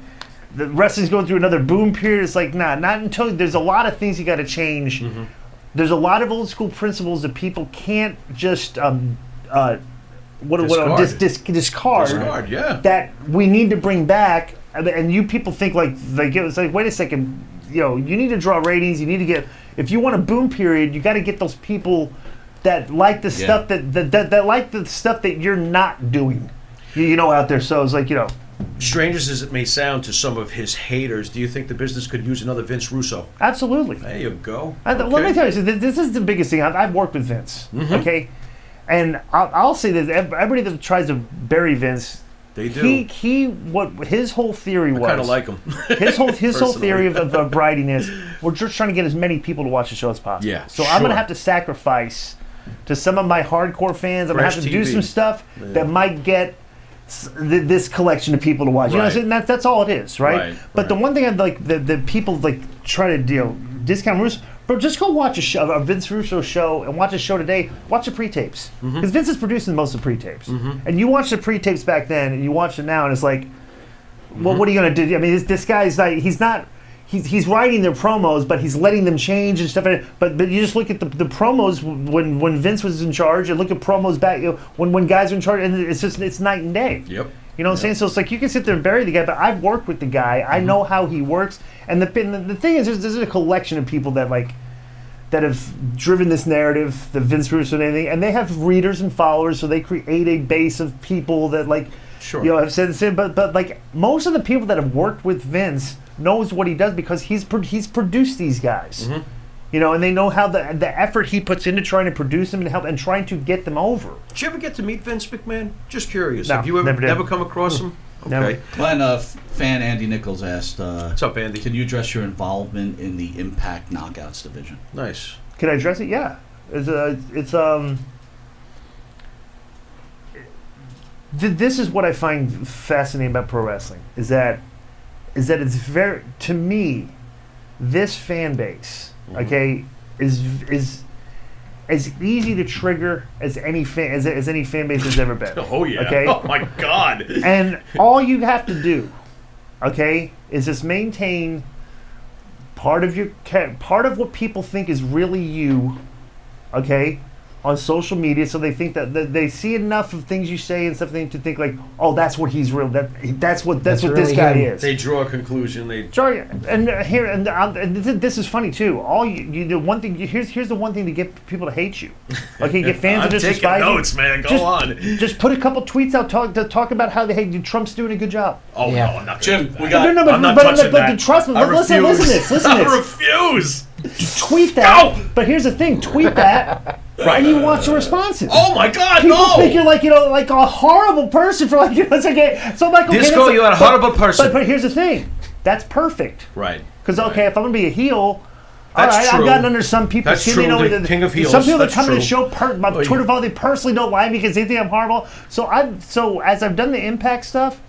the wrestling's going through another boom period. It's like, nah, not until there's a lot of things you got to change. Mm-hmm. There's a lot of old school principles that people can't just discard. Discard, yeah. That we need to bring back. And you people think like it's like, wait a second, you need to draw ratings. You need to get, if you want a boom period, you got to get those people that like the stuff that like the stuff that you're not doing, out there. So it's like, Strange as it may sound to some of his haters, do you think the business could use another Vince Russo? absolutely. There you go. Let me tell you, so this is the biggest thing. I've worked with Vince, okay, and I'll say this: everybody that tries to bury Vince, They do. What his whole theory was. I kind of like him. His whole Personally. theory of writing is we're just trying to get as many people to watch the show as possible. Yeah, So I'm gonna sure. have to sacrifice to some of my hardcore fans. I'm gonna have Fresh to do TV. some stuff that might get this collection of people to watch. You know what I'm saying? That's all it is, right? Right, But the right. one thing I'd like the people like try to discount Russo. Bro, just go watch a Vince Russo show and watch a show today. Watch the pre-tapes. Because Vince is producing most of the pre-tapes. And you watch the pre-tapes back then and you watch it now and it's like, well, what are you going to do? I mean, this guy's like, he's writing their promos, but he's letting them change and stuff. But you just look at the promos when Vince was in charge and look at promos back when guys are in charge, and it's night and day. Yep. You know what I'm saying? So it's like you can sit there and bury the guy, but I've worked with the guy. I know how he works. And the thing is, there's a collection of people that have driven this narrative, the Vince Russo and anything, and they have readers and followers, so they create a base of people that Sure. have said the same. But like most of the people that have worked with Vince knows what he does because he's produced these guys. And they know how the effort he puts into trying to produce them and help and trying to get them over. Did you ever get to meet Vince McMahon? Just curious. No, Have you never did. ever come across him? Never. Okay. Glenn, fan Andy Nichols asked, What's up, Andy? can you address your involvement in the Impact Knockouts division? Nice. Can I address it? Yeah. This is what I find fascinating about pro wrestling is that it's very, to me, this fan base, okay, is as easy to trigger as any fan base has ever been. Oh, yeah. Okay. Oh, my God. And all you have to do, okay, is just maintain part of what people think is really you, okay, on social media, so they think that they see enough of things you say and stuff to think like, oh, that's what he's real. That's what this really guy him. is. They draw a conclusion. Sorry, and this is funny too. All you do one thing. Here's the one thing to get people to hate you. Okay, get fans I'm to taking despise you. notes, man. Go on. Just put a couple tweets out talk about how Trump's doing a good job. Oh, Yeah. no, I'm not Jim, gonna do we that. got- I'm not touching that. Trust me. I Listen refuse. to this. I refuse. Tweet that. But here's the thing: tweet that, and you watch the responses. Oh, my God, People no. think you're like a horrible person for it's okay. So I'm like, okay, Disco, you're a horrible person. But here's the thing: that's perfect. Right. Because okay, if I'm gonna be a heel, all That's right, true. I've gotten under some people's That's skin. true, the king of heels, Some people that that's come to the true. show, my Oh, Twitter yeah. follow, they personally don't like me because they think I'm horrible. So as I've done the Impact stuff,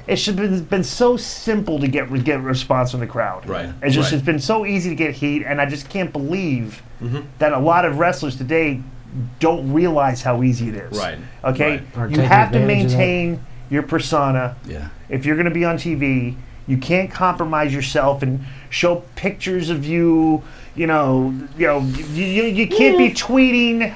it should have been so simple to get response from the crowd. Right, It's right. been so easy to get heat, and I just can't believe Mm-hmm. that a lot of wrestlers today don't realize how easy it is. Right, Okay. right. Or You taking have to advantage of that. maintain your persona. Yeah. If you're going to be on TV, you can't compromise yourself and show pictures of you. You can't be tweeting.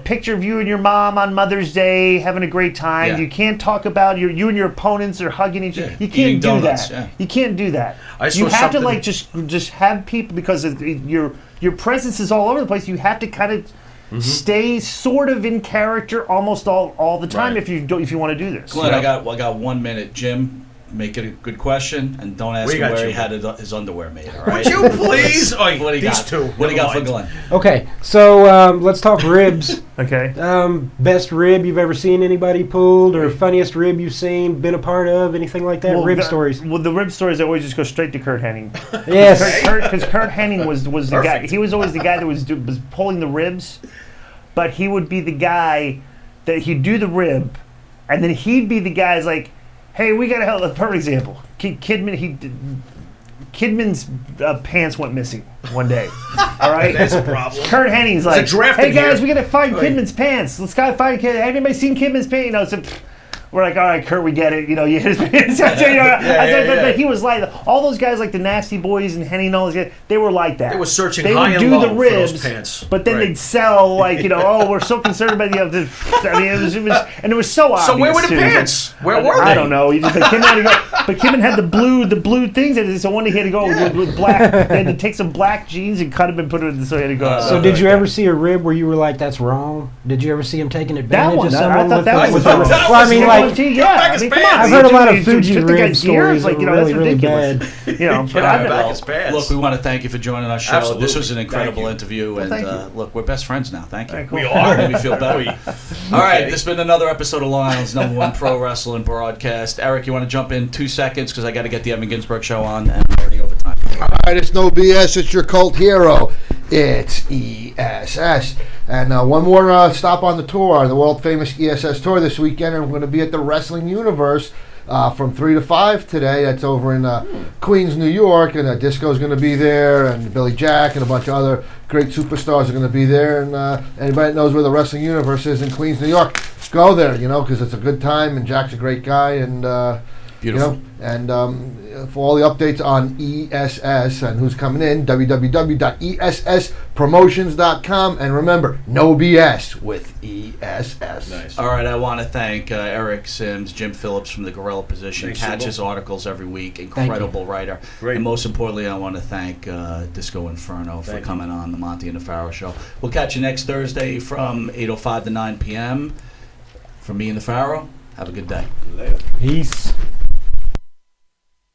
Picture of you and your mom on Mother's Day having a great time. Yeah. You can't talk about you and your opponents are hugging each other. Yeah, You eating can't do donuts, that. yeah. You can't do that. I saw You have to something- just have people because your presence is all over the place. You have to kind of stay sort of in character almost all the time Right. if you want to do this. Glenn, I got 1 minute. Jim, make it a good question, and don't ask We him got where you. he had his underwear made. All right. Would you please? Oh, What do you these got? two. What do you got for Never Glenn? mind. Okay, so let's talk ribs. Okay. Best rib you've ever seen anybody pulled, or funniest rib you've seen, been a part of, anything like that? Rib stories. Well, the rib stories always just go straight to Kurt Hennig. Yes. Because Kurt Hennig was the guy. Perfect. He was always the guy that was pulling the ribs, but he would be the guy that he'd do the rib, and then he'd be the guy that's like, "Hey, we got to help." A perfect example. Kidman Kidman's pants went missing one day. All right, That's a problem. Kurt Henning's There's a like, draft "Hey in guys, here." we gotta find Kidman's pants. Let's go find Kidman. Anybody seen Kidman's pants? You know, so we're like, all right, Kurt, we get it. You know, you hit his pants. But he was like, all those guys like the Nasty Boys and Henning and all those guys, they were like that. They were searching They high would and do low the for ribs, those pants. but then Right. they'd sell like, you know, oh, we're so concerned about I mean, it was, and it was so obvious. So where were the too. It was like, pants? Where were they? I don't know. But Kim had to go. But Kim had the blue things. And so one day he had to go with black. They had to take some black jeans and cut them and put it in. So he had to go. So did you ever see a rib where you were like, "That's wrong"? Did you ever see him taking advantage one, of I someone thought with that a- was with a wrong. rib? That Well, I was mean, wrong. like, yeah. I mean, come on. I've heard a lot of You Fuji took the rib guy's gear, stories like, that you know, were that's really, really ridiculous. bad. You know, but Back I, his pants. Look, we want to thank you for joining our show. Absolutely. This was an Thank incredible you. interview, and thank you. look, we're best friends now. Thank you. All right, cool. We are. Made me feel better. All right, this has been another episode of Long Island's #1 pro wrestling broadcast. Eric, you want to jump in 2 seconds because I got to get the Evan Ginsberg show on, and I'm already over time. All right, it's no BS. It's your cult hero. It's ESS. And one more stop on the tour, the world famous ESS tour this weekend. And we're going to be at the Wrestling Universe from 3 to 5 today. That's over in Queens, New York. And Disco's going to be there, and Billy Jack, and a bunch of other great superstars are going to be there. And anybody that knows where the Wrestling Universe is in Queens, New York, go there, you know, because it's a good time. And Jack's a great guy. And Beautiful. you know, and for all the updates on ESS and who's coming in, www.esspromotions.com. And remember, no BS with ESS. Nice. All right, I want to thank Eric Sims, Jim Phillips from the Gorilla Position. Thanks, Catches Sybil. articles every week. Incredible writer. Great. And most importantly, I want to thank Disco Inferno for coming on the Monte and the Pharaoh show. We'll catch you next Thursday from 8:05 to 9 p.m. From me and the Pharaoh, have a good day. Later. Peace.